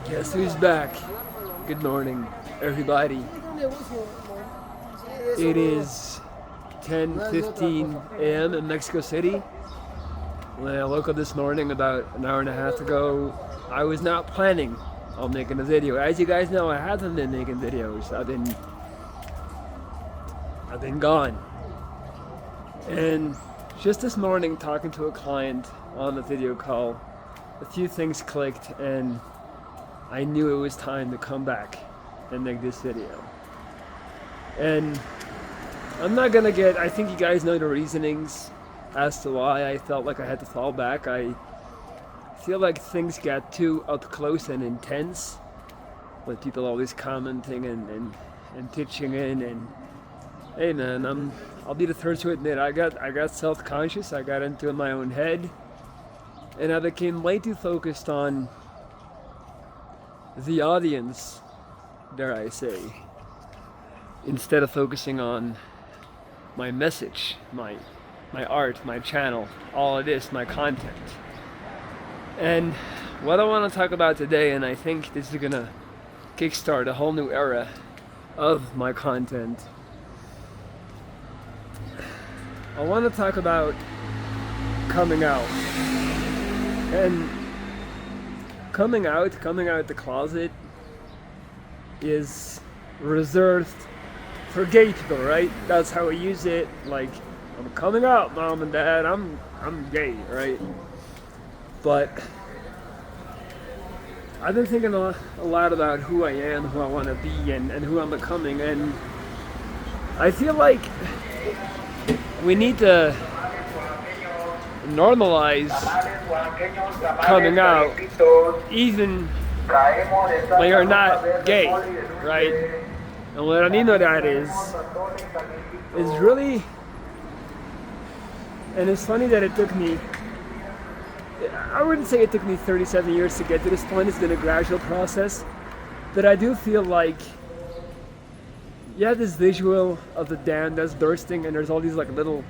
Guess who's back? Good morning, everybody. It is 10:15 a.m. in Mexico City. When I woke up this morning about an hour and a half ago, I was not planning on making a video. As you guys know, I haven't been making videos. I've been gone. And just this morning, talking to a client on the video call, a few things clicked and I knew it was time to come back and make this video. And I'm not gonna I think you guys know the reasonings as to why I felt like I had to fall back. I feel like things got too up close and intense with people always commenting and pitching in, and hey man, I'll be the first to admit I got self-conscious. I got into my own head and I became way too focused on the audience, dare I say, instead of focusing on my message, my art, my channel, all of this, my content. And what I want to talk about today, and I think this is gonna kickstart a whole new era of my content, I want to talk about coming out. And coming out the closet is reserved for gay people, right? That's how we use it. Like, I'm coming out, mom and dad, I'm gay, right? But I've been thinking a lot about who I am, who I want to be, and who I'm becoming, and I feel like we need to normalize coming out even when you're not gay, right? And what I mean by that is really, and it's funny that it took me, I wouldn't say it took me 37 years to get to this point. It's been a gradual process, but I do feel like you have this visual of the dam that's bursting and there's all these like little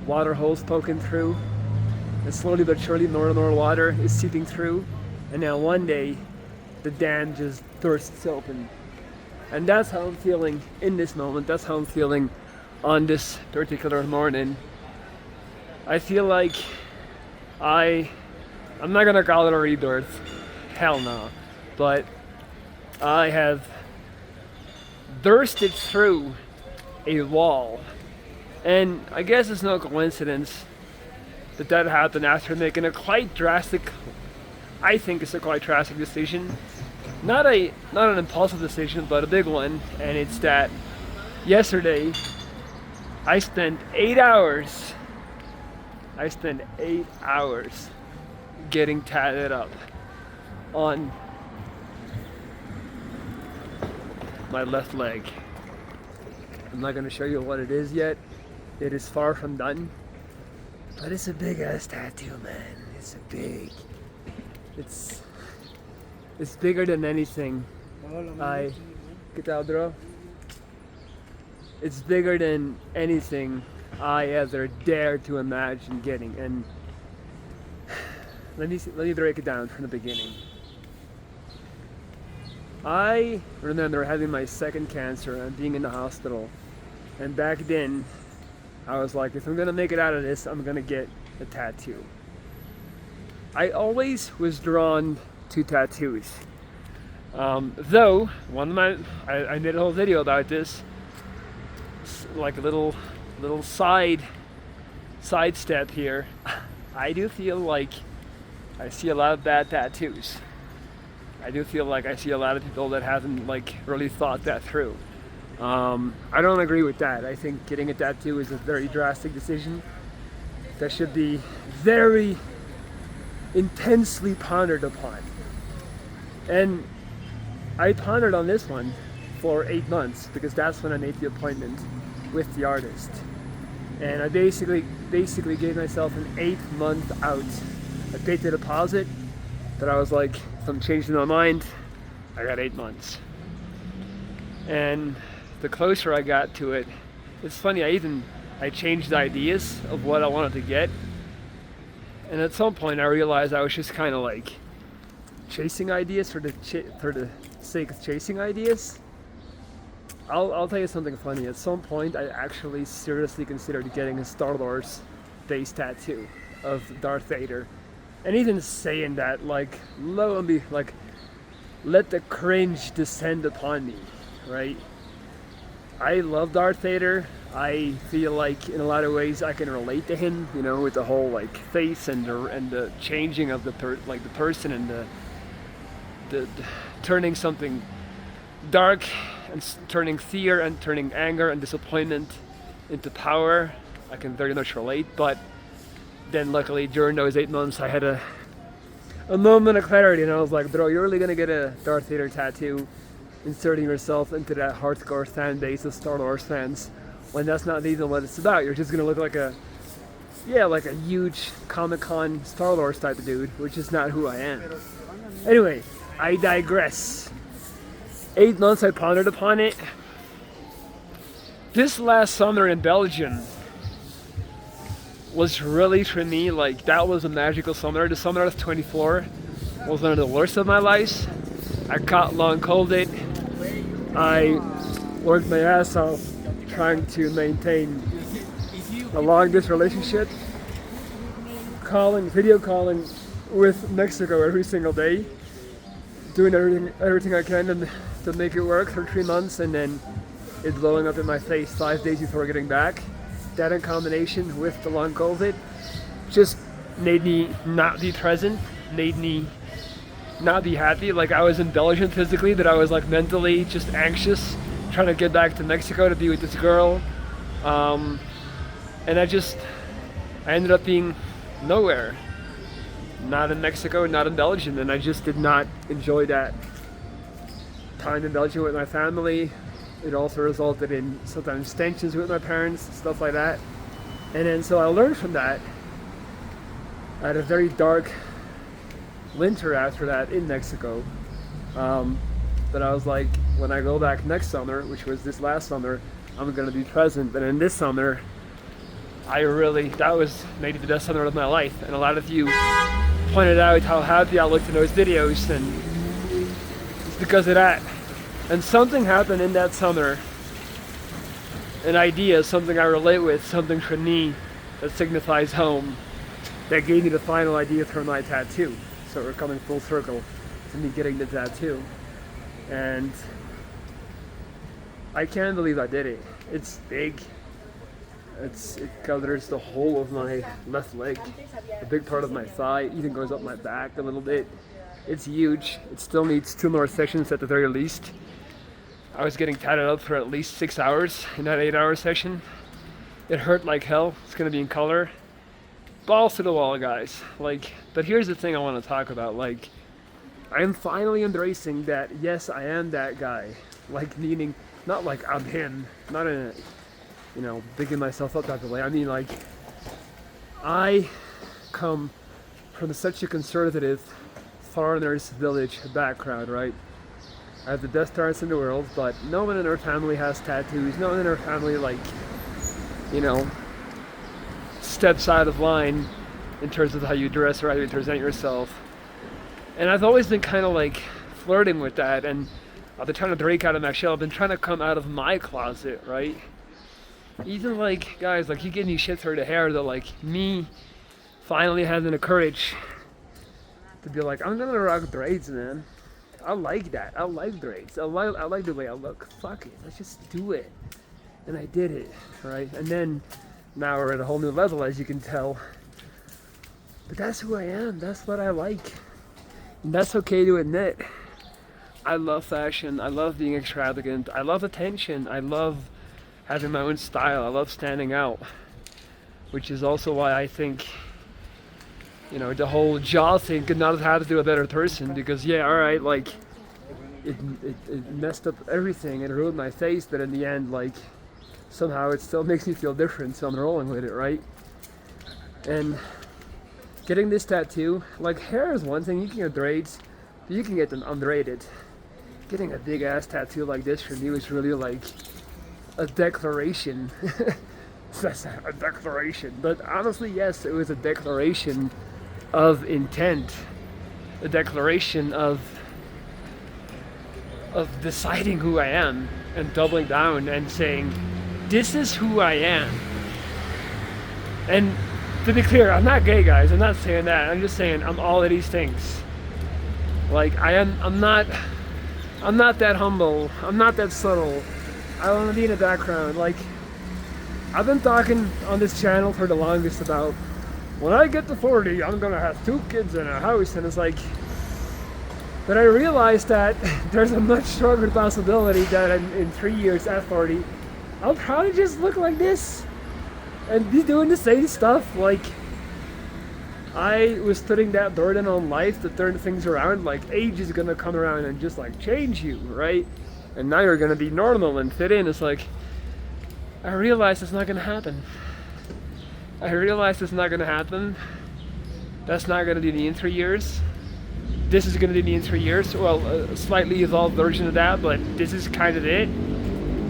water holes poking through, and slowly but surely more and more water is seeping through, and now one day the dam just bursts open. And that's how I'm feeling in this moment. That's how I'm feeling on this particular morning. I feel like I'm not gonna call it a rebirth, hell no, but I have bursted through a wall. And I guess it's no coincidence that happened after making a quite drastic, I think it's a quite drastic decision. Not an impulsive decision, but a big one. And it's that yesterday I spent 8 hours getting tatted up on my left leg. I'm not gonna show you what it is yet. It is far from done, but it's a big ass tattoo, man. It's bigger than anything ¿Qué tal, bro? It's bigger than anything I ever dared to imagine getting. And let me break it down from the beginning. I remember having my second cancer and being in the hospital, and back then I was like, if I'm gonna make it out of this, I'm gonna get a tattoo. I always was drawn to tattoos. Though I made a whole video about this, like a little side step here. I do feel like I see a lot of bad tattoos. I do feel like I see a lot of people that haven't like really thought that through. I don't agree with that. I think getting a tattoo is a very drastic decision that should be very intensely pondered upon. And I pondered on this one for 8 months because that's when I made the appointment with the artist. And I basically gave myself an 8-month out. I paid the deposit, but I was like, if I'm changing my mind, I got 8 months. And the closer I got to it, it's funny, I changed ideas of what I wanted to get. And at some point I realized I was just kind of like chasing ideas for the sake of chasing ideas. I'll tell you something funny. At some point, I actually seriously considered getting a Star Wars face tattoo of Darth Vader, and even saying that, like, lo and be like, let the cringe descend upon me, right? I love Darth Vader. I feel like in a lot of ways I can relate to him, you know, with the whole like face and the changing of the person and the turning something dark and turning fear and turning anger and disappointment into power. I can very much relate, but then luckily during those 8 months I had a moment of clarity, and I was like, bro, you're really gonna get a Darth Vader tattoo, inserting yourself into that hardcore fan base of Star Wars fans, when that's not even what it's about. You're just gonna look like a huge Comic-Con Star Wars type of dude, which is not who I am. Anyway, I digress. 8 months I pondered upon it. This last summer in Belgium was really, for me, like, that was a magical summer. The summer of 24 was one of the worst of my life. I caught long COVID. I worked my ass off trying to maintain a long distance relationship, video calling with Mexico every single day, doing everything I can to make it work for 3 months, and then it blowing up in my face 5 days before getting back. That in combination with the long COVID just made me not be present, made me not be happy. Like, I was in Belgium physically, but I was like mentally just anxious, trying to get back to Mexico to be with this girl. And I ended up being nowhere. Not in Mexico, not in Belgium, and I just did not enjoy that time in Belgium with my family. It also resulted in sometimes tensions with my parents, stuff like that. And then so I learned from that. I had a very dark winter after that in Mexico. But I was like, when I go back next summer, which was this last summer, I'm gonna be present. But in this summer, that was maybe the best summer of my life. And a lot of you pointed out how happy I looked in those videos, and it's because of that. And something happened in that summer, an idea, something I relate with, something for me that signifies home, that gave me the final idea for my tattoo. So we're coming full circle to me getting the tattoo. And I can't believe I did it. It's big. It covers the whole of my left leg, a big part of my thigh, even goes up my back a little bit. It's huge. It still needs 2 more sessions at the very least. I was getting tatted up for at least 6 hours in that 8-hour session. It hurt like hell. It's gonna be in color. Balls to the wall, guys. Like, but here's the thing I want to talk about. Like, I'm finally embracing that, yes, I am that guy. Like, meaning, not like I'm him, not in a, you know, bigging myself up type of way. I mean, like, I come from such a conservative foreigners village background, right? I have the best parents in the world, but no one in our family has tattoos. No one in our family, like, you know, steps out of line in terms of how you dress or how you present yourself. And I've always been kind of like flirting with that, and I've been trying to break out of my shell. I've been trying to come out of my closet, right? Even like, guys, like, you give me shit for the hair, though, like, me finally having the courage to be like, I'm gonna rock braids, man. I like that. I like braids. I like the way I look. Fuck it. Let's just do it. And I did it, right? And then now we're at a whole new level, as you can tell. But that's who I am. That's what I like. And that's okay to admit. I love fashion. I love being extravagant. I love attention. I love having my own style. I love standing out. Which is also why I think, you know, the whole jaw thing could not have had to do a better person, because yeah, alright, like, it messed up everything and ruined my face, but in the end, like, somehow it still makes me feel different, so I'm rolling with it, right? And getting this tattoo, like, hair is one thing. You can get braids, but you can get them unbraided. Getting a big ass tattoo like this for me was really like a declaration. That's a declaration, but honestly, yes, it was a declaration of intent. a declaration of deciding who I am and doubling down and saying, this is who I am. And to be clear, I'm not gay, guys. I'm not saying that. I'm just saying I'm all of these things. Like I'm not that humble. I'm not that subtle. I don't want to be in the background. Like, I've been talking on this channel for the longest about, when I get to 40, I'm gonna have 2 kids in a house, and it's like, but I realized that there's a much stronger possibility that in 3 years at 40, I'll probably just look like this and be doing the same stuff. Like, I was putting that burden on life to turn things around. Like, age is gonna come around and just like change you, right? And now you're gonna be normal and fit in. It's like, I realized it's not gonna happen. I realized it's not gonna happen. That's not gonna be me in 3 years. This is gonna be me in 3 years. Well, a slightly evolved version of that, but this is kind of it.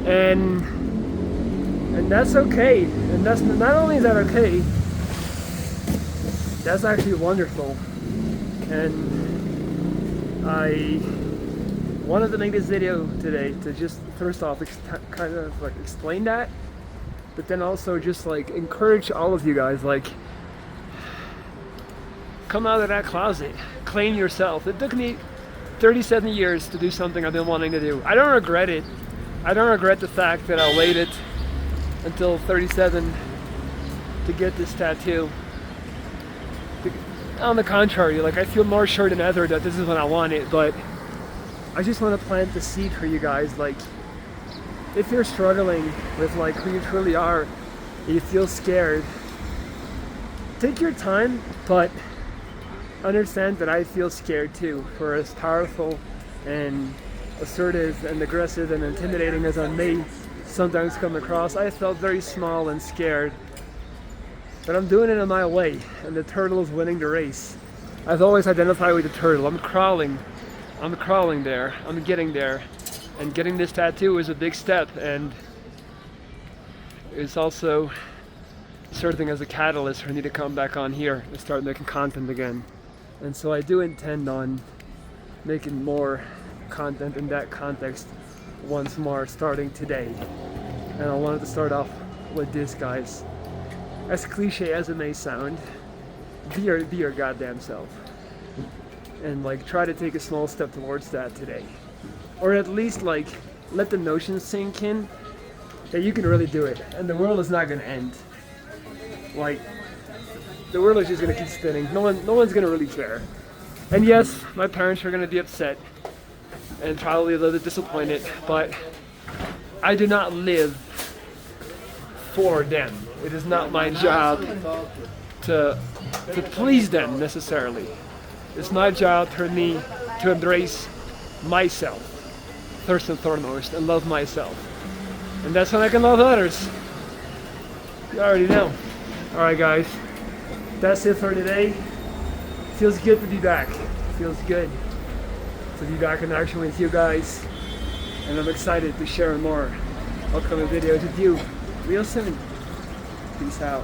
And that's okay. And that's not only is that okay, that's actually wonderful. And I wanted to make this video today to just first off kind of like explain that, but then also just like encourage all of you guys, like, come out of that closet, claim yourself. It took me 37 years to do something I've been wanting to do. I don't regret it. I don't regret the fact that I waited until 37 to get this tattoo. On the contrary, like, I feel more sure than ever that this is what I wanted, but I just want to plant the seed for you guys. Like, if you're struggling with like who you truly are, and you feel scared, take your time, but understand that I feel scared too. For as powerful and assertive and aggressive and intimidating as I may sometimes come across, I felt very small and scared. But I'm doing it in my way, and the turtle is winning the race. I've always identified with the turtle. I'm crawling there, I'm getting there. And getting this tattoo is a big step, and it's also serving as a catalyst for me to come back on here and start making content again. And so I do intend on making more content in that context once more, starting today. And I wanted to start off with this, guys. As cliche as it may sound, be your goddamn self. And like, try to take a small step towards that today. Or at least like, let the notion sink in that you can really do it. And the world is not gonna end. Like, the world is just gonna keep spinning. No one's gonna really care. And yes, my parents are gonna be upset and probably a little bit disappointed, but I do not live for them. It is not my job to please them necessarily. It's my job for me to embrace myself first and foremost and love myself. And that's when I can love others. You already know. Alright guys, that's it for today. Feels good to be back. Feels good to be back in action with you guys. And I'm excited to share more upcoming videos with you real soon. Peace out.